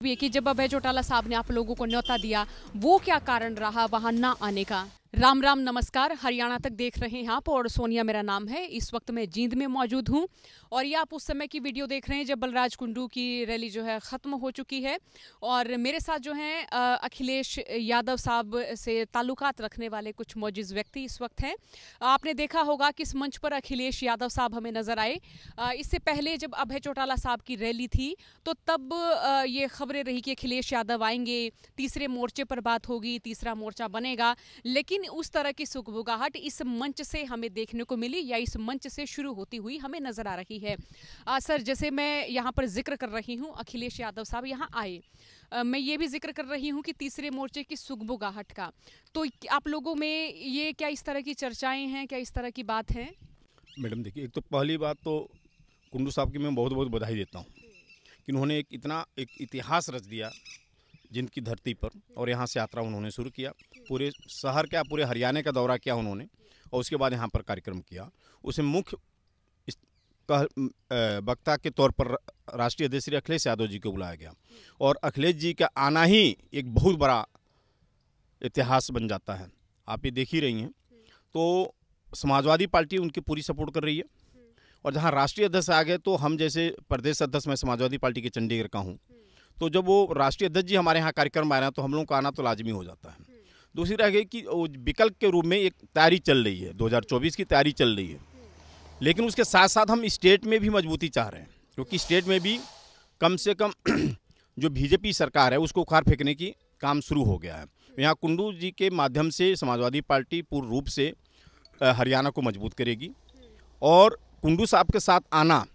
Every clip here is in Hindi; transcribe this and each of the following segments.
भी कि जब अभय चौटाला साहब ने आप लोगों को न्योता दिया, वो क्या कारण रहा वहां ना आने का? राम राम नमस्कार, हरियाणा तक देख रहे हैं आप और सोनिया मेरा नाम है। इस वक्त मैं जींद में मौजूद हूं और ये आप उस समय की वीडियो देख रहे हैं जब बलराज कुंडू की रैली जो है ख़त्म हो चुकी है। और मेरे साथ जो हैं अखिलेश यादव साहब से ताल्लुकात रखने वाले कुछ मौजूद व्यक्ति इस वक्त हैं। आपने देखा होगा कि इस मंच पर अखिलेश यादव साहब हमें नजर आए। इससे पहले जब अभय चौटाला साहब की रैली थी तो तब ये खबरें रही कि अखिलेश यादव आएंगे, तीसरे मोर्चे पर बात होगी, तीसरा मोर्चा बनेगा। लेकिन उस तरह की सुगबुगाहट इस मंच से हमें देखने को मिली या इस मंच से शुरू होती हुई हमें नजर आ रही है। सर, जैसे मैं यहाँ पर जिक्र कर रही हूँ अखिलेश यादव साहब यहाँ आए, मैं ये भी जिक्र कर रही हूँ कि तीसरे मोर्चे की सुगबुगाहट का, तो आप लोगों में ये क्या इस तरह की चर्चाएं हैं, क्या इस तरह की बात है? मैडम देखिए, एक तो पहली बात तो कुंडू साहब की मैं बहुत बहुत बधाई देता हूँ कि उन्होंने एक इतिहास रच दिया जिंद की धरती पर, और यहाँ से यात्रा उन्होंने शुरू किया। पूरे शहर क्या, पूरे हरियाणा का दौरा किया उन्होंने, और उसके बाद यहाँ पर कार्यक्रम किया। उसे मुख्य वक्ता के तौर पर राष्ट्रीय अध्यक्ष श्री अखिलेश यादव जी को बुलाया गया, और अखिलेश जी का आना ही एक बहुत बड़ा इतिहास बन जाता है। आप ये देख ही रही हैं। तो समाजवादी पार्टी उनकी पूरी सपोर्ट कर रही है, और जहाँ राष्ट्रीय अध्यक्ष आ गए तो हम जैसे प्रदेश अध्यक्ष, मैं समाजवादी पार्टी के चंडीगढ़ का हूँ, तो जब वो राष्ट्रीय अध्यक्ष जी हमारे यहाँ कार्यक्रम आ रहे हैं तो हम लोगों का आना तो लाजमी हो जाता है। दूसरी रह गई कि विकल्प के रूप में एक तैयारी चल रही है, 2024 की तैयारी चल रही है, लेकिन उसके साथ साथ हम स्टेट में भी मजबूती चाह रहे हैं, क्योंकि स्टेट में भी कम से कम जो बीजेपी सरकार है उसको उखाड़ फेंकने की काम शुरू हो गया है। यहाँ कुंडू जी के माध्यम से समाजवादी पार्टी पूर्ण रूप से हरियाणा को मजबूत करेगी, और कुंडू साहब के साथ आना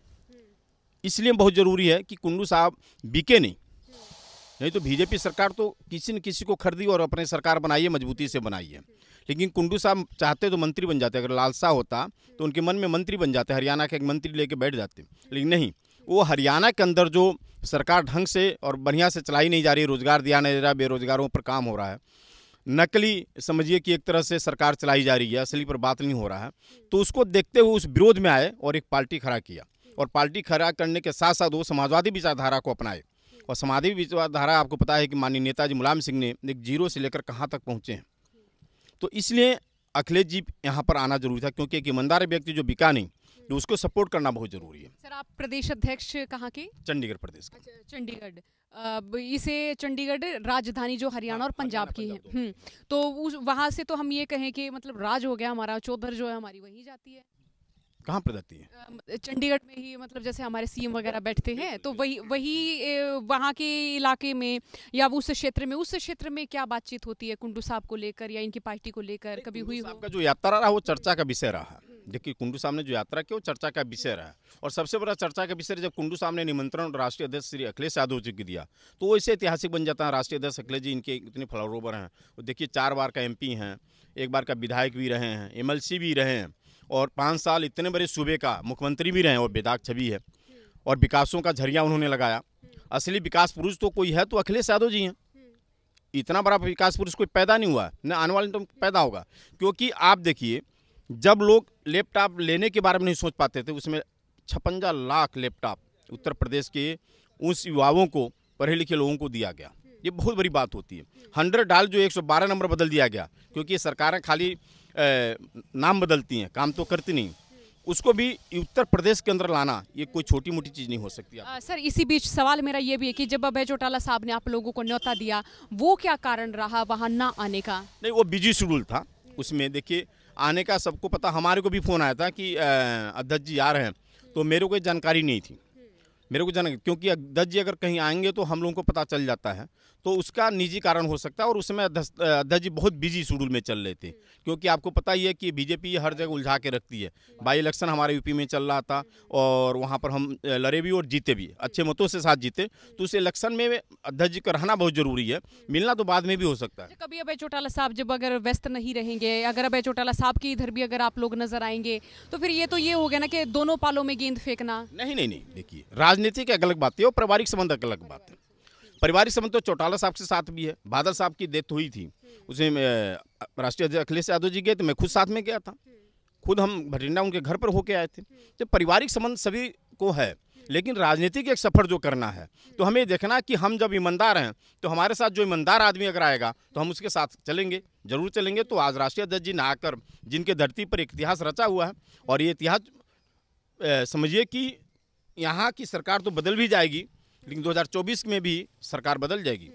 इसलिए बहुत ज़रूरी है कि कुंडू साहब बिके नहीं तो बीजेपी सरकार तो किसी न किसी को खरीदी और अपने सरकार बनाई है, मजबूती से बनाई है। लेकिन कुंडू साहब चाहते तो मंत्री बन जाते, अगर लालसा होता तो उनके मन में मंत्री बन जाते, हरियाणा के एक मंत्री लेके बैठ जाते। लेकिन नहीं, वो हरियाणा के अंदर जो सरकार ढंग से और बढ़िया से चलाई नहीं जा रही, रोजगार दिया नहीं जा रहा, बेरोजगारों पर काम हो रहा है, नकली समझिए कि एक तरह से सरकार चलाई जा रही है, असली पर बात नहीं हो रहा है, तो उसको देखते हुए उस विरोध में आए और एक पार्टी खड़ा किया। और पार्टी खड़ा करने के साथ साथ वो समाजवादी विचारधारा को अपनाए, और समाजवादी विचारधारा आपको पता है कि माननीय नेताजी मुलायम सिंह ने एक जीरो से लेकर कहाँ तक पहुँचे हैं। तो इसलिए अखिलेश जी यहाँ पर आना जरूरी था, क्योंकि एक ईमानदार व्यक्ति जो बिका नहीं, तो उसको सपोर्ट करना बहुत जरूरी है। सर, आप प्रदेश अध्यक्ष कहाँ के? चंडीगढ़ प्रदेश का। अच्छा, चंडीगढ़। इसे चंडीगढ़ राजधानी जो हरियाणा और पंजाब की है, तो वहाँ से तो हम ये कहें कि मतलब राज हो गया हमारा, चौधर जो है हमारी वहीं जाती है। कहाँ पर जाती है? चंडीगढ़ में ही, मतलब जैसे हमारे सीएम वगैरह बैठते हैं तो वही वहाँ के इलाके में या उस क्षेत्र में क्या बातचीत होती है कुंडू साहब को लेकर या इनकी पार्टी को लेकर, कभी हुई हो? आपका जो यात्रा रहा वो चर्चा का विषय रहा। देखिए, कुंडू साहब ने जो यात्रा की वो चर्चा का विषय रहा, और सबसे बड़ा चर्चा का विषय जब कुंडू साहब ने निमंत्रण राष्ट्रीय अध्यक्ष श्री अखिलेश यादव जी को दिया तो वो इससे ऐतिहासिक बन जाता है। राष्ट्रीय अध्यक्ष अखिलेश जी इनके इतने फ्लावर हैं, वो देखिए 4 बार का MP हैं, 1 बार का विधायक भी रहे हैं, MLC भी रहे हैं, और 5 साल इतने बड़े सूबे का मुख्यमंत्री भी रहे हैं, और बेदाग छवि है, और विकासों का झरिया उन्होंने लगाया। असली विकास पुरुष तो कोई है तो अखिलेश यादव जी हैं। इतना बड़ा विकास पुरुष कोई पैदा नहीं हुआ, न आने वाले तो पैदा होगा। क्योंकि आप देखिए, जब लोग लैपटॉप लेने के बारे में नहीं सोच पाते थे, उसमें 56 लाख लैपटॉप उत्तर प्रदेश के उस युवाओं को, पढ़े लिखे लोगों को दिया गया। ये बहुत बड़ी बात होती है। 100 डाल जो 112 नंबर बदल दिया गया, क्योंकि ये सरकारें खाली नाम बदलती हैं, काम तो करती नहीं। उसको भी उत्तर प्रदेश के अंदर लाना ये कोई छोटी मोटी चीज़ नहीं हो सकती। सर, इसी बीच सवाल मेरा ये भी है कि जब अभय चौटाला साहब ने आप लोगों को न्योता दिया, वो क्या कारण रहा वहाँ ना आने का? नहीं, वो बिजी शेड्यूल था। उसमें देखिए, आने का सबको पता, हमारे को भी फ़ोन आया था कि अध्यक्ष जी आ रहे हैं, तो मेरे को कोई जानकारी नहीं थी। क्योंकि अध्यक्ष जी अगर कहीं आएंगे तो हम लोगों को पता चल जाता है, तो उसका निजी कारण हो सकता है। और उसमें अध्यक्ष जी बहुत बिजी शेड्यूल में चल रहे थे, क्योंकि आपको पता ही है कि बीजेपी हर जगह उलझा के रखती है। बाई इलेक्शन हमारे यूपी में चल रहा था, और वहाँ पर हम लड़े भी और जीते भी, अच्छे मतों से साथ जीते। तो उस इलेक्शन में अध्यक्ष जी का रहना बहुत जरूरी है, मिलना तो बाद में भी हो सकता है। कभी अभय चौटाला साहब जब अगर व्यस्त नहीं रहेंगे, अगर अभय चौटाला साहब की इधर भी अगर आप लोग नजर आएंगे, तो फिर ये हो गया ना कि दोनों पालों में गेंद फेंकना। नहीं, देखिए, राजनीति की अलग बात है और पारिवारिक संबंध अलग बात है। पारिवारिक संबंध तो चौटाला साहब के साथ भी है। बादल साहब की डेथ हुई थी, उसमें राष्ट्रीय अध्यक्ष अखिलेश यादव जी गए, तो मैं खुद साथ में गया था। खुद हम भटिंडा उनके घर पर होके आए थे। जब पारिवारिक संबंध सभी को है लेकिन राजनीतिक एक सफ़र जो करना है तो हमें देखना कि हम जब ईमानदार हैं तो हमारे साथ जो ईमानदार आदमी अगर आएगा तो हम उसके साथ चलेंगे, जरूर चलेंगे। तो आज राष्ट्रीय अध्यक्ष जी नहाकर जिनके धरती पर एक इतिहास रचा हुआ है, और ये इतिहास समझिए कि यहाँ की सरकार तो बदल भी जाएगी, लेकिन 2024 में भी सरकार बदल जाएगी।